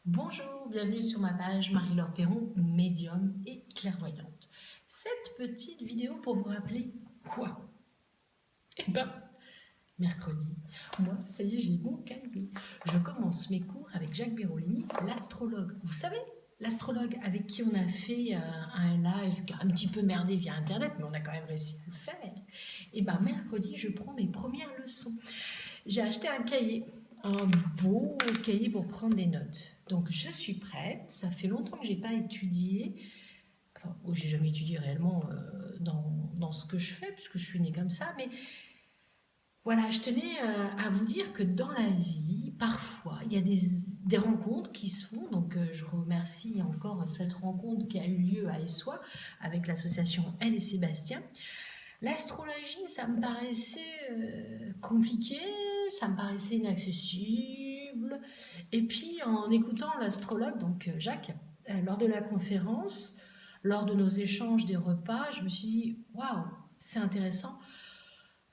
Bonjour, bienvenue sur ma page Marie-Laure Perron, médium et clairvoyante. Cette petite vidéo pour vous rappeler quoi? Eh ben, mercredi, moi, ça y est, j'ai mon cahier. Je commence mes cours avec Jacques Birolini, l'astrologue. Vous savez, l'astrologue avec qui on a fait un live un petit peu merdé via Internet, mais on a quand même réussi à le faire. Et ben, mercredi, je prends mes premières leçons. J'ai acheté un beau cahier pour prendre des notes. Donc je suis prête, ça fait longtemps que j'ai pas étudié, enfin, j'ai jamais étudié réellement dans ce que je fais, puisque je suis née comme ça, mais voilà, je tenais à vous dire que dans la vie, parfois, il y a des rencontres qui se font, donc je remercie encore cette rencontre qui a eu lieu à Essois avec l'association Elle et Sébastien. L'astrologie, ça me paraissait compliqué, ça me paraissait inaccessible. Et puis en écoutant l'astrologue, donc Jacques, lors de la conférence, lors de nos échanges des repas, je me suis dit, waouh, c'est intéressant.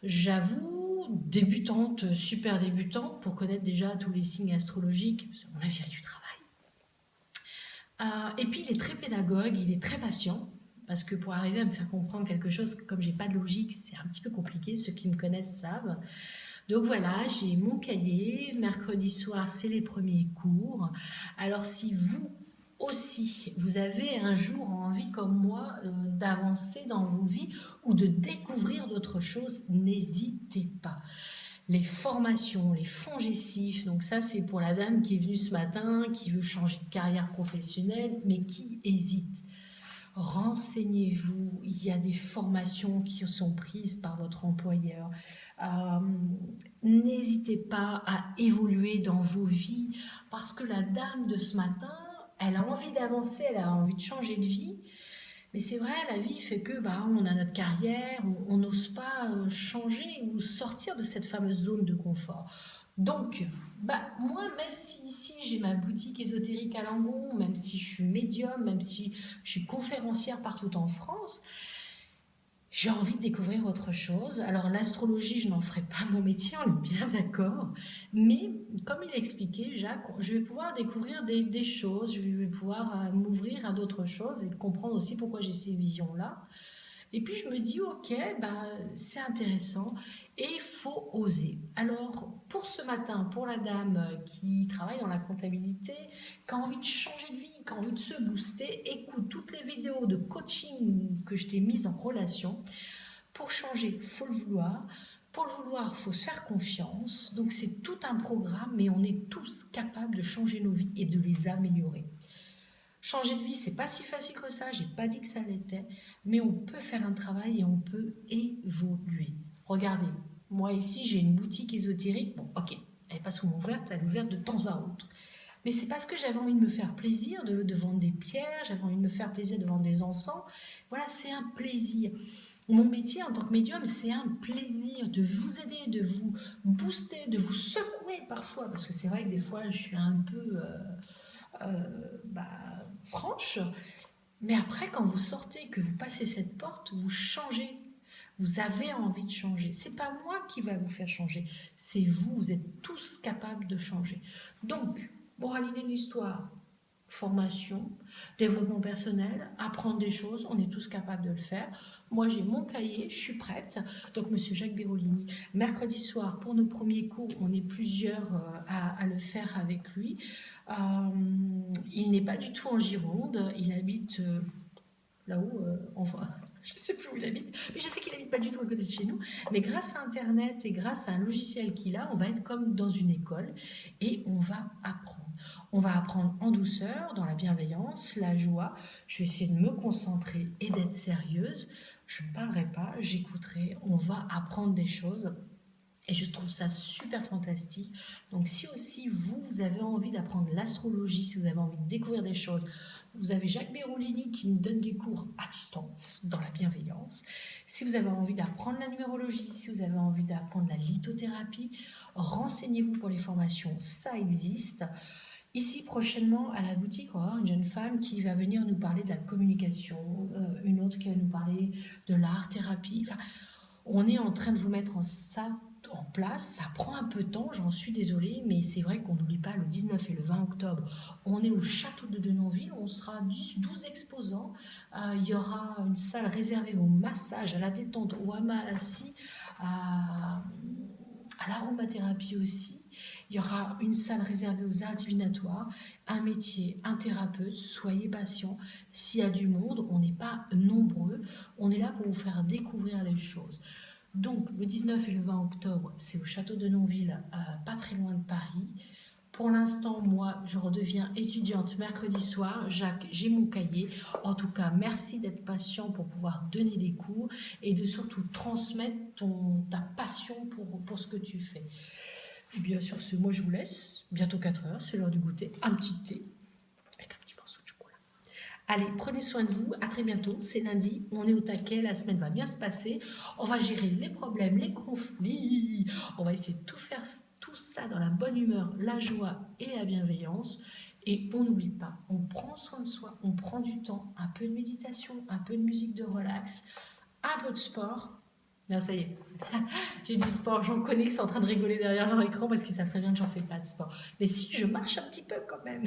J'avoue, débutante, super débutante, pour connaître déjà tous les signes astrologiques, parce qu'on a vu du travail. Et puis il est très pédagogue, il est très patient, parce que pour arriver à me faire comprendre quelque chose, comme j'ai pas de logique, c'est un petit peu compliqué, ceux qui me connaissent savent. Donc voilà, j'ai mon cahier, mercredi soir c'est les premiers cours. Alors si vous aussi, vous avez un jour envie comme moi d'avancer dans vos vies ou de découvrir d'autres choses, n'hésitez pas. Les formations, les fonds gestifs, donc ça c'est pour la dame qui est venue ce matin, qui veut changer de carrière professionnelle, mais qui hésite. Renseignez-vous, il y a des formations qui sont prises par votre employeur. Euh, N'hésitez pas à évoluer dans vos vies, parce que la dame de ce matin, elle a envie d'avancer, elle a envie de changer de vie, mais c'est vrai, la vie fait que on a notre carrière, on n'ose pas changer ou sortir de cette fameuse zone de confort. Donc, moi, même si ici j'ai ma boutique ésotérique à Langon, même si je suis médium, même si je suis conférencière partout en France, j'ai envie de découvrir autre chose. Alors l'astrologie, je n'en ferai pas mon métier, on est bien d'accord. Mais comme il expliquait, Jacques, je vais pouvoir découvrir des choses, je vais pouvoir m'ouvrir à d'autres choses et comprendre aussi pourquoi j'ai ces visions-là. Et puis je me dis, ok, c'est intéressant et il faut oser. Alors pour ce matin, pour la dame qui travaille dans la comptabilité, qui a envie de changer de vie, qui a envie de se booster, écoute toutes les vidéos de coaching que je t'ai mises en relation. Pour changer, il faut le vouloir. Pour le vouloir, il faut se faire confiance. Donc c'est tout un programme, mais on est tous capables de changer nos vies et de les améliorer. Changer de vie, c'est pas si facile que ça, j'ai pas dit que ça l'était, mais on peut faire un travail et on peut évoluer. Regardez, moi ici j'ai une boutique ésotérique, bon ok, elle n'est pas souvent ouverte, elle est ouverte de temps à autre. Mais c'est parce que j'avais envie de me faire plaisir, de vendre des pierres, j'avais envie de me faire plaisir de vendre des encens. Voilà, c'est un plaisir. Mon métier en tant que médium, c'est un plaisir de vous aider, de vous booster, de vous secouer parfois, parce que c'est vrai que des fois je suis un peu franche, mais après, quand vous sortez, que vous passez cette porte, vous changez. Vous avez envie de changer. C'est pas moi qui va vous faire changer, c'est vous. Vous êtes tous capables de changer. Donc, moralité de l'histoire, formation, développement personnel, apprendre des choses, on est tous capables de le faire. Moi, j'ai mon cahier, je suis prête. Donc, Monsieur Jacques Birolini, mercredi soir, pour nos premiers cours, on est plusieurs à le faire avec lui. Euh, il n'est pas du tout en Gironde, il habite là-haut, enfin, je ne sais plus où il habite, mais je sais qu'il habite pas du tout à côté de chez nous. Mais grâce à Internet et grâce à un logiciel qu'il a, on va être comme dans une école et on va apprendre. On va apprendre en douceur, dans la bienveillance, la joie. Je vais essayer de me concentrer et d'être sérieuse. Je ne parlerai pas, j'écouterai. On va apprendre des choses. Et je trouve ça super fantastique. Donc si aussi vous avez envie d'apprendre l'astrologie, si vous avez envie de découvrir des choses, vous avez Jacques Birolini qui nous donne des cours à distance dans la bienveillance. Si vous avez envie d'apprendre la numérologie, si vous avez envie d'apprendre la lithothérapie, renseignez-vous pour les formations, ça existe. Ici, prochainement, à la boutique, on va avoir une jeune femme qui va venir nous parler de la communication, une autre qui va nous parler de l'art-thérapie. Enfin, on est en train de vous mettre en place. Ça prend un peu de temps, j'en suis désolée, mais c'est vrai qu'on n'oublie pas le 19 et le 20 octobre. On est au château de Denonville, on sera 12 exposants. Il y aura une salle réservée au massage, à la détente, au hamac assis, à l'aromathérapie aussi. Il y aura une salle réservée aux arts divinatoires, un métier, un thérapeute. Soyez patient. S'il y a du monde, on n'est pas nombreux. On est là pour vous faire découvrir les choses. Donc, le 19 et le 20 octobre, c'est au château de Nonville, pas très loin de Paris. Pour l'instant, moi, je redeviens étudiante mercredi soir. Jacques, j'ai mon cahier. En tout cas, merci d'être patient pour pouvoir donner des cours et de surtout transmettre ta passion pour ce que tu fais. Et bien, sur ce, moi, je vous laisse. Bientôt 4 heures, c'est l'heure du goûter. Un petit thé avec un petit morceau de chocolat. Allez, prenez soin de vous. À très bientôt. C'est lundi. On est au taquet. La semaine va bien se passer. On va gérer les problèmes, les conflits. On va essayer de tout faire, tout ça dans la bonne humeur, la joie et la bienveillance. Et on n'oublie pas, on prend soin de soi, on prend du temps, un peu de méditation, un peu de musique de relax, un peu de sport. Non, ça y est, j'ai dit sport, j'en connais qui sont en train de rigoler derrière leur écran parce qu'ils savent très bien que j'en fais pas de sport. Mais si, je marche un petit peu quand même.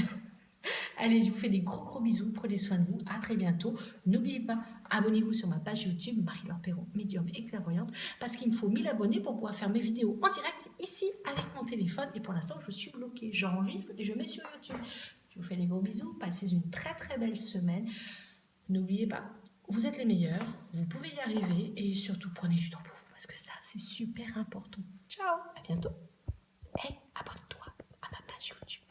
Allez, je vous fais des gros gros bisous, prenez soin de vous, à très bientôt. N'oubliez pas, abonnez-vous sur ma page YouTube, Marie-Laure Perron, médium et clairvoyante, parce qu'il me faut 1000 abonnés pour pouvoir faire mes vidéos en direct ici avec mon téléphone. Et pour l'instant, je suis bloquée. J'enregistre et je mets sur YouTube. Je vous fais des gros bisous, passez une très très belle semaine. N'oubliez pas, vous êtes les meilleurs, vous pouvez y arriver et surtout prenez du temps pour vous parce que ça, c'est super important. Ciao, à bientôt. Et abonne-toi à ma page YouTube.